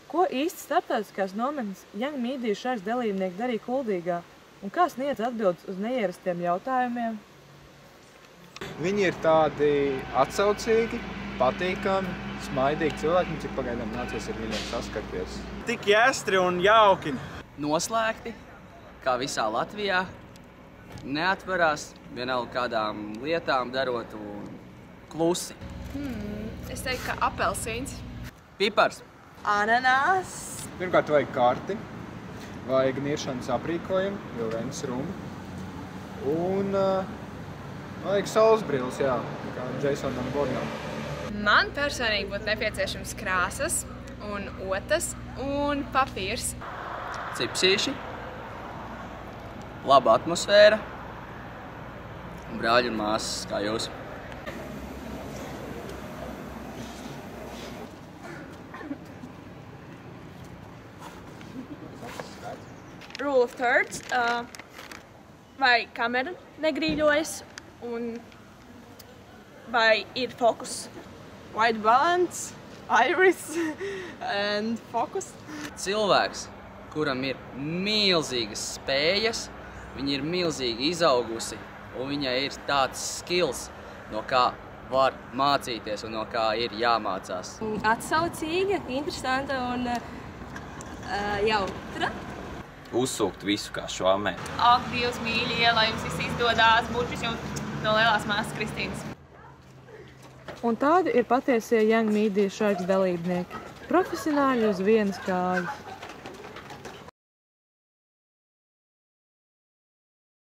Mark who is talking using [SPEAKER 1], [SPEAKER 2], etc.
[SPEAKER 1] Ko īsti starptautiskās nometnes Young Media Sharks dalībnieki darīja Kuldīgā un kā sniedz atbildes uz neierastiem jautājumiem?
[SPEAKER 2] Viņi ir tādi atsaucīgi, patīkami, smaidīgi cilvēki, cik pagaidām nācies ar viņiem saskarties.
[SPEAKER 3] Tik jāstri un jauki.
[SPEAKER 4] Noslēgti, kā visā Latvijā, neatverās vienalga kādām lietām darot un klusi.
[SPEAKER 5] Es teiktu, ka apelsīns.
[SPEAKER 4] Pipars.
[SPEAKER 5] Ananās.
[SPEAKER 2] Pirmkārt vajag karti, vajag niršanas aprīkojumu, jo Reņas ruma. Un vajag saulesbrilles, jā, kā Jasonam Gordonam.
[SPEAKER 5] Man personīgi būtu nepieciešams krāsas un otas un papīrs.
[SPEAKER 4] Cipsīši, laba atmosfēra un brāļi un māsas, kā jūs.
[SPEAKER 6] Rule of thirds, vai kamera negrīļojas un vai ir fokus?
[SPEAKER 1] White balance, iris and focus.
[SPEAKER 4] Cilvēks, kuram ir milzīgas spējas, viņa ir milzīgi izaugusi un viņai ir tāds skills, no kā var mācīties un no kā ir jāmācās.
[SPEAKER 6] Atsaucīga, interesanta un jautra.
[SPEAKER 7] Uzsūkt visu kā švamē.
[SPEAKER 8] Ak, Dievs mīļie, lai jums viss izdodās, bučus jums no lielās māsas Kristīnas.
[SPEAKER 1] Un tādi ir patiesie Young Media Sharks dalībnieki. Profesionāļi uz vienas kājas.